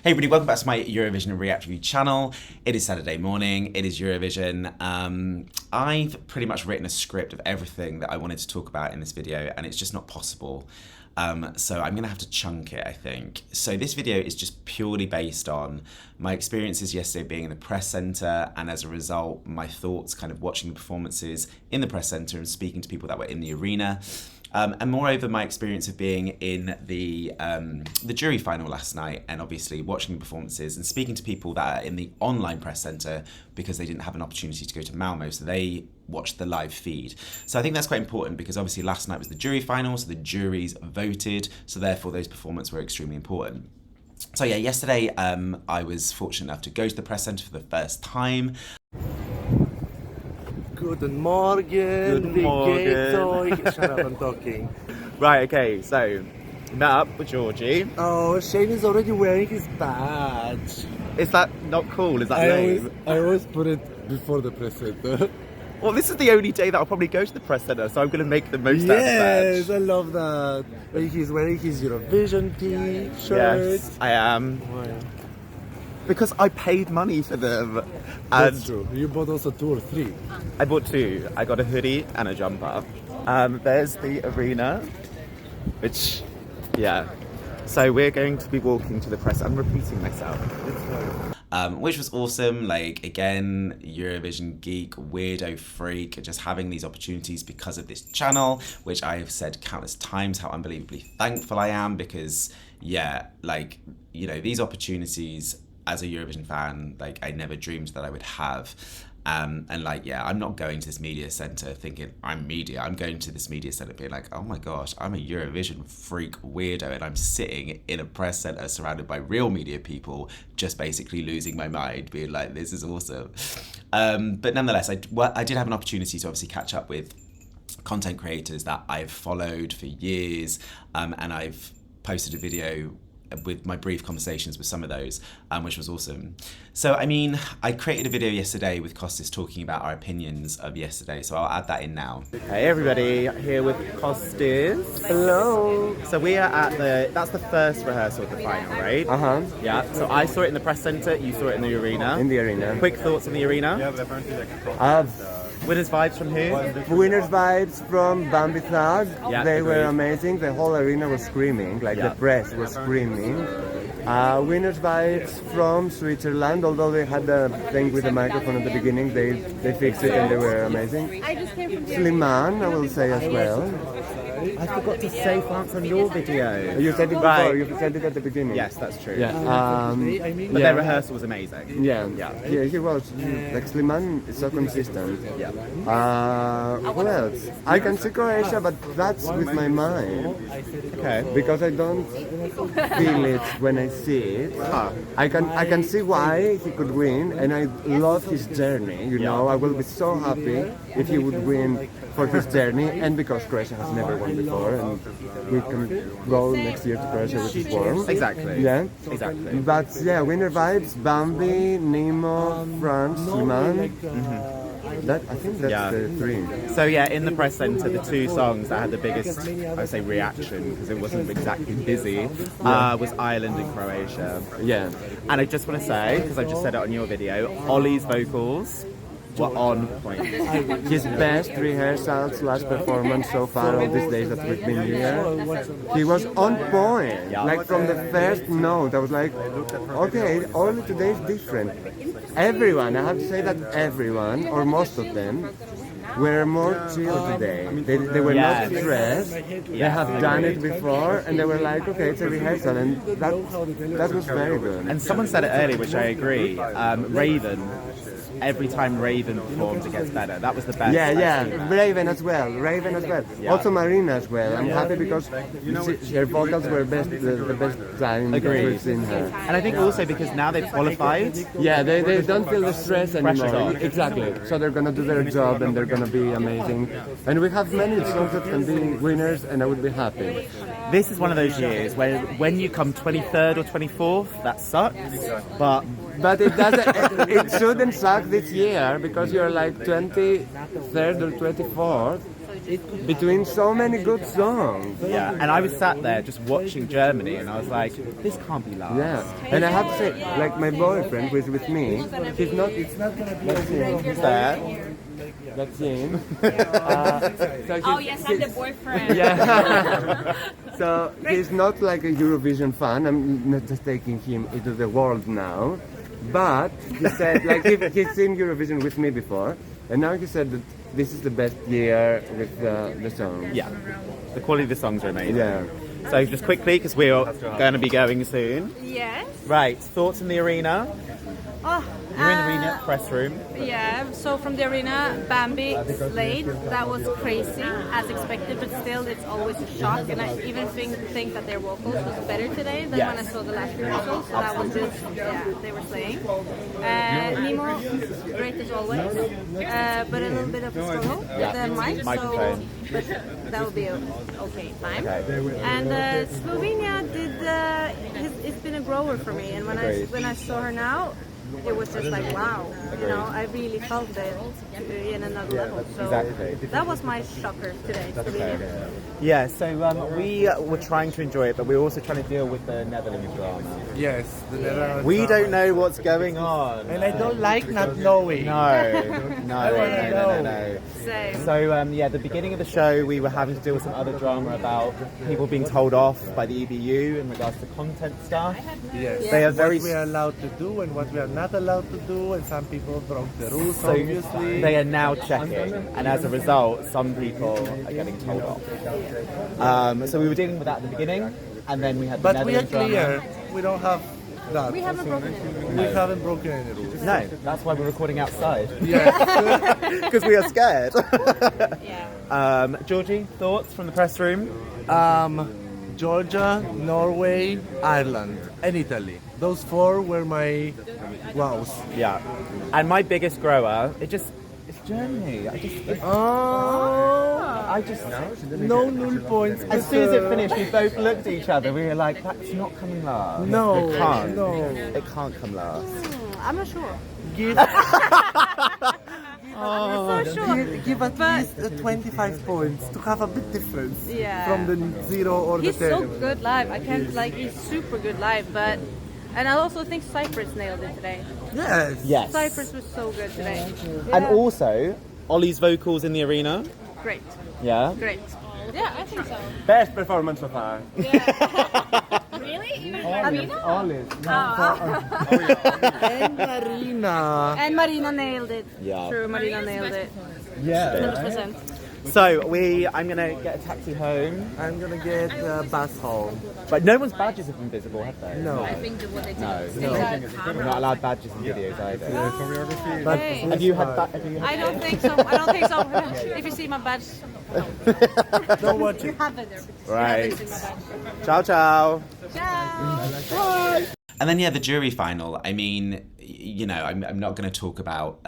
Hey everybody, welcome back to my Eurovision React Review channel. It is Saturday morning, it is Eurovision. I've pretty much written a script of everything that I wanted to talk about in this video and it's just not possible. So I'm gonna have to chunk it, I think. So this video is just purely based on my experiences yesterday being in the press centre, and as a result, my thoughts kind of watching the performances in the press centre and speaking to people that were in the arena. And moreover, my experience of being in the jury final last night, and obviously watching the performances and speaking to people that are in the online press centre because they didn't have an opportunity to go to Malmo, so they watched the live feed. So I think that's quite important because obviously last night was the jury final, so the juries voted, so therefore those performances were extremely important. So yeah, yesterday I was fortunate enough to go to the press centre for the first time. Guten Morgen, Guten wie Morgen. geht's euch? Shut up, I'm talking. Right, okay, so met up with Georgie. Oh, Shane is already wearing his badge. Is that not cool? Is that lame? I always put it before the press center. Well, this is the only day that I'll probably go to the press centre, so I'm going to make the most out of Yes, that. I love that. He's wearing his Eurovision t-shirt. Yes, I am. Why? Because I paid money for them. That's And true. You bought also 2 or 3. I bought 2. I got a hoodie and a jumper. There's the arena, which, yeah. So we're going to be walking to the press. I'm repeating myself. Which was awesome. Like, again, Eurovision geek, weirdo freak, just having these opportunities because of this channel, which I have said countless times how unbelievably thankful I am because, yeah, like, you know, these opportunities as a Eurovision fan, like, I never dreamed that I would have. And like, yeah, I'm not going to this media centre thinking I'm media. I'm going to this media centre being like, oh my gosh, I'm a Eurovision freak weirdo and I'm sitting in a press centre surrounded by real media people, just basically losing my mind, being like, this is awesome. But nonetheless, I did have an opportunity to obviously catch up with content creators that I've followed for years, and I've posted a video with my brief conversations with some of those, which was awesome. So, I mean, I created a video yesterday with Costis talking about our opinions of yesterday, so I'll add that in now. Hey everybody, here with Costis. Hello. So we are at that's the first rehearsal of the final, right? Uh-huh. Yeah, so I saw it in the press centre, you saw it in the arena. In the arena. Quick thoughts on the arena? Winners vibes from who? Winners vibes from Bambi Thug. Yeah, They were agreed. amazing. The whole arena was screaming, like Yeah. the press was screaming. Winners vibes from Switzerland. Although they had the thing with the microphone at the beginning, they fixed it and they were amazing. I just came from Slimane, I will say as well. I forgot to say France on your video. You said it before. Right. You said it at the beginning. Yes, that's true. Yeah. But their rehearsal was amazing. Yeah. Yeah. Yeah, he was. Like Slimane is so consistent. Yeah. What else? I can see Croatia, but that's with my mind. Okay. Because I don't feel it when I see it. I can see why he could win, and I love his journey. You know, I will be so happy if he would win for his journey, and because Croatia has never won before, and we can go next year to Croatia with his form. Exactly. Yeah. Exactly. But yeah, winner vibes: Bambi, Nemo, France, Slimane. I think that's the 3. So yeah, in the press centre, the 2 songs that had the biggest, I would say, reaction, because it wasn't exactly busy, was Ireland and Croatia. Yeah. And I just want to say, because I just said it on your video, Ollie's vocals were on point. His best rehearsals / performance so far all these days that we've been here. He was on point. Yeah. Like from the first note, I was like, okay, only today is different. Everyone, I have to say that everyone, or most of them, were more chill today. They were Yes. not stressed. They have done it before, and they were like, okay, it's a rehearsal, and that was very good. And someone said it earlier, which I agree, Raven, every time Raven performs, it gets better. That was the best. Yeah, I've seen that. Raven as well. Yeah. Also Marina as well. I'm happy because her vocals were the best time Agreed. we've seen her. And I think also because now they've qualified, Yeah, they don't feel the stress Pressure's anymore. off. Exactly. So they're gonna do their job and they're gonna be amazing. And we have many songs that can be winners, and I would be happy. this is one of those years where when you come 23rd or 24th, that sucks. But But it doesn't. It shouldn't suck this year because you're like 23rd or 24th. between so many good songs. Yeah, and I was sat there just watching Germany, and I was like, this can't be last. Yeah, and I have to say, like my boyfriend who is with me, he's not. It's not gonna be. He's there. That's him. Oh yes, I'm the boyfriend. Yeah. So he's not like a Eurovision fan. I'm not just taking him into the world now. But he said, like, he's seen Eurovision with me before, and now he said that this is the best year with the song. Yeah, the quality of the songs are amazing. Yeah. So just quickly, because we're going to be going soon. Yes. Right, thoughts in the arena? Oh, You're in the arena, press room. yeah. So from the arena, Bambi slayed. That was crazy, as expected, but still, it's always a shock. And I even think that their vocals was better today than when I saw the last rehearsal. So that was just, yeah, they were slaying. Nemo, great as always, but a little bit of a struggle with the mic. Microphone. So, but that will be okay, fine. Okay. And Slovenia did. It's been a grower for me, and when I saw her now, it was just like wow. You know, I really felt it in another level. So Exactly. that was my shocker today. Slovenia. Yeah, so we were trying to enjoy it, but we're also trying to deal with the Netherlands drama. Yes, the Netherlands. We don't know what's going on. And I don't like not knowing. No. Same. So, yeah, the beginning of the show, we were having to deal with some other drama about people being told off by the EBU in regards to content stuff. Yes. They are very... What we are allowed to do and what we are not allowed to do, and some people broke the rules, So obviously. they are now checking, and as a result, some people are getting told off. So we were dealing with that at the beginning, and then we had the But we are Netherlands drama. clear. We don't have that. We haven't broken it. We haven't broken any rules. No, that's why we're recording outside. Yes. Because we are scared. Yeah. Georgie, thoughts from the press room? Georgia, Norway, Ireland, and Italy. Those four were my wows. Yeah. And my biggest grower, it's Germany. No null points. As soon as it finished, we both looked at each other. We were like, that's not coming last. No, It can't. no. It can't come last. I'm not sure. Give, I'm so sure. give at But- least 25 points to have a bit difference Yeah. from the 0 or He's the 10. so good live. I can't like. He's super good live, but. And I also think Cyprus nailed it today. Yes. Yes. Cyprus was so good today. And also, Ollie's vocals in the arena. Great. Yeah. Great. Yeah, I think so. Best performance so far. Really? Even Marina? Always. And Marina. And Marina nailed it. Yeah. True, Marina nailed it. Yeah. 100%. So I'm gonna get a taxi home, I'm gonna get a bus home. but no one's badges have been visible, have they? No. I think that what they did No. is they had We're not allowed badges in videos either. But Hey. Have you had? Have you had I don't think so. I don't think so. If you see my badge, don't watch you it. have it there. Right. You haven't seen my badge. Ciao, ciao. Ciao. And then, yeah, the jury final. I mean, you know, I'm not going to talk about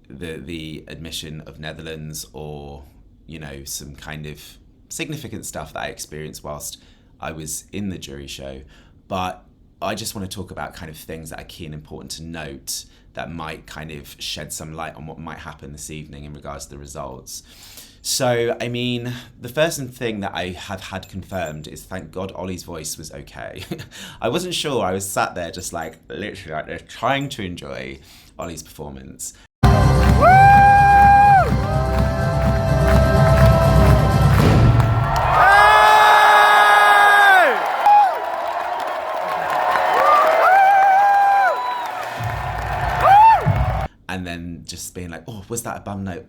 the admission of Netherlands or, you know, some kind of significant stuff that I experienced whilst I was in the jury show. But I just want to talk about kind of things that are key and important to note that might kind of shed some light on what might happen this evening in regards to the results. So, I mean, the first thing that I have had confirmed is thank God Ollie's voice was okay. I wasn't sure. I was sat there just like literally like this, trying to enjoy Ollie's performance. And then just being like, oh, was that a bum note?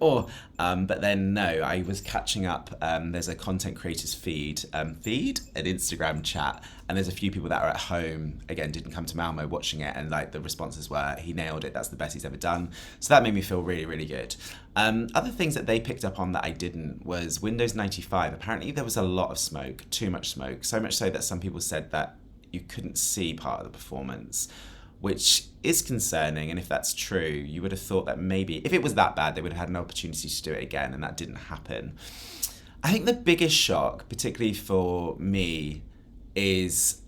But then no, I was catching up. There's a content creators feed, an Instagram chat, and there's a few people that are at home, again, didn't come to Malmo watching it, and like the responses were, he nailed it, that's the best he's ever done. So that made me feel really, really good. Other things that they picked up on that I didn't was Windows 95. Apparently there was a lot of smoke, too much smoke, so much so that some people said that you couldn't see part of the performance, which is concerning. And if that's true, you would have thought that maybe if it was that bad, they would have had an opportunity to do it again, and that didn't happen. I think the biggest shock, particularly for me, is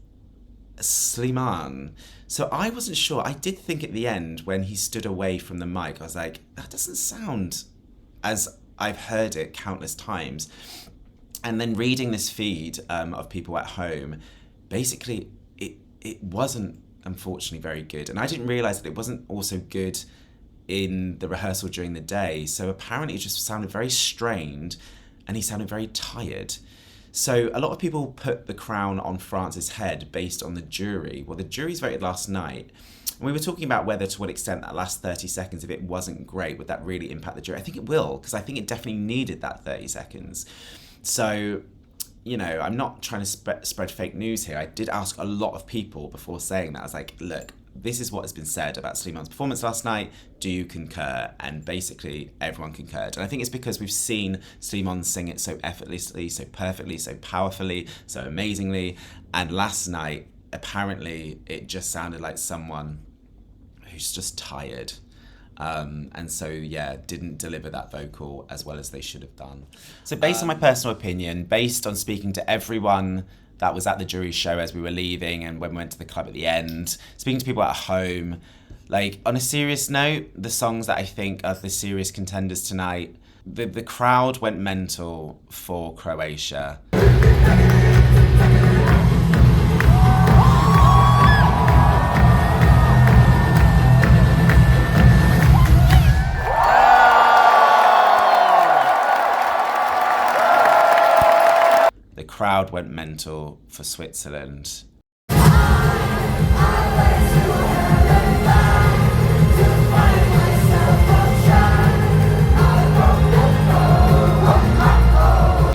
Slimane. So I wasn't sure. I did think at the end when he stood away from the mic, I was like, that doesn't sound as I've heard it countless times. And then reading this feed of people at home, basically it wasn't unfortunately very good. And I didn't realise that it wasn't also good in the rehearsal during the day. So apparently it just sounded very strained and he sounded very tired. So a lot of people put the crown on France's head based on the jury. Well, the jury's voted last night. And we were talking about whether to what extent that last 30 seconds, if it wasn't great, would that really impact the jury? I think it will, because I think it definitely needed that 30 seconds. So, you know, I'm not trying to spread fake news here. I did ask a lot of people before saying that. I was like, look, this is what has been said about Slimán's performance last night. Do you concur? And basically everyone concurred. And I think it's because we've seen Slimán sing it so effortlessly, so perfectly, so powerfully, so amazingly. And last night, apparently, it just sounded like someone who's just tired. And so, yeah, didn't deliver that vocal as well as they should have done. So based on my personal opinion, based on speaking to everyone that was at the jury show as we were leaving and when we went to the club at the end, speaking to people at home, like, on a serious note, the songs that I think are the serious contenders tonight, the crowd went mental for Croatia. The crowd went mental for Switzerland. The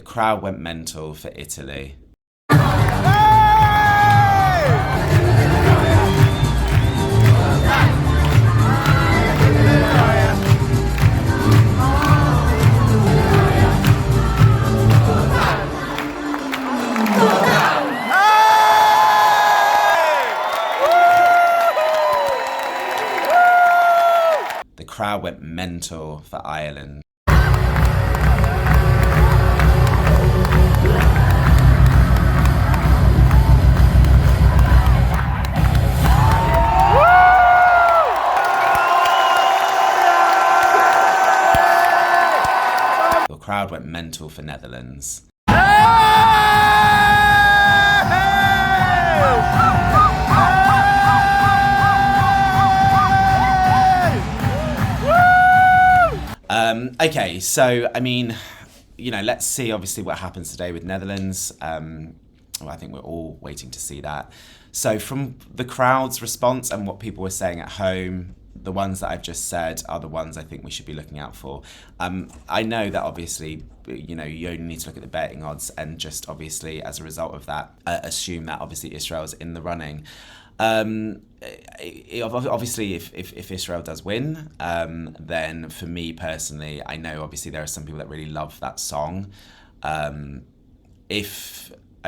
crowd went mental for Italy. The crowd went mental for Ireland. The crowd went mental for Netherlands. Okay, so, I mean, you know, let's see obviously what happens today with Netherlands. Well, I think we're all waiting to see that. So from the crowd's response and what people were saying at home, the ones that I've just said are the ones I think we should be looking out for. I know that obviously, you know, you only need to look at the betting odds and just obviously as a result of that, assume that obviously Israel's in the running. Obviously, if Israel does win, then for me personally, I know obviously there are some people that really love that song. I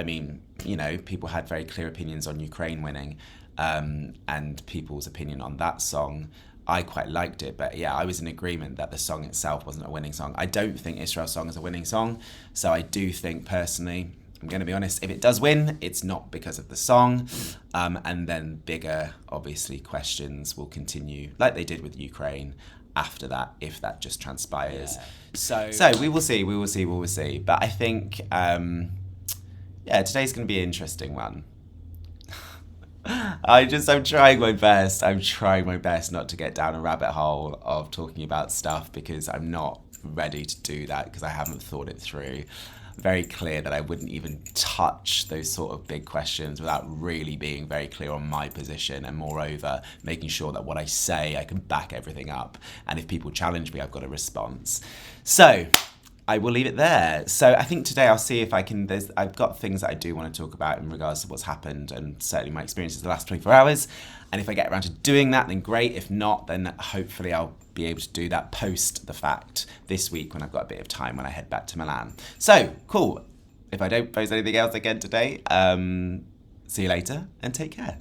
mean, you know, people had very clear opinions on Ukraine winning, and people's opinion on that song, I quite liked it. But yeah, I was in agreement that the song itself wasn't a winning song. I don't think Israel's song is a winning song. So I do think personally, I'm going to be honest, if it does win, it's not because of the song. And then bigger, obviously, questions will continue, like they did with Ukraine, after that, if that just transpires. Yeah. So we will see. But I think, yeah, today's going to be an interesting one. I'm trying my best. I'm trying my best not to get down a rabbit hole of talking about stuff because I'm not ready to do that because I haven't thought it through. Very clear that I wouldn't even touch those sort of big questions without really being very clear on my position and moreover making sure that what I say I can back everything up, and if people challenge me I've got a response. So I will leave it there. So I think today I'll see if I can, I've got things that I do want to talk about in regards to what's happened and certainly my experiences the last 24 hours. And if I get around to doing that, then great. If not, then hopefully I'll be able to do that post the fact this week when I've got a bit of time when I head back to Milan. So, cool. If I don't post anything else again today, see you later and take care.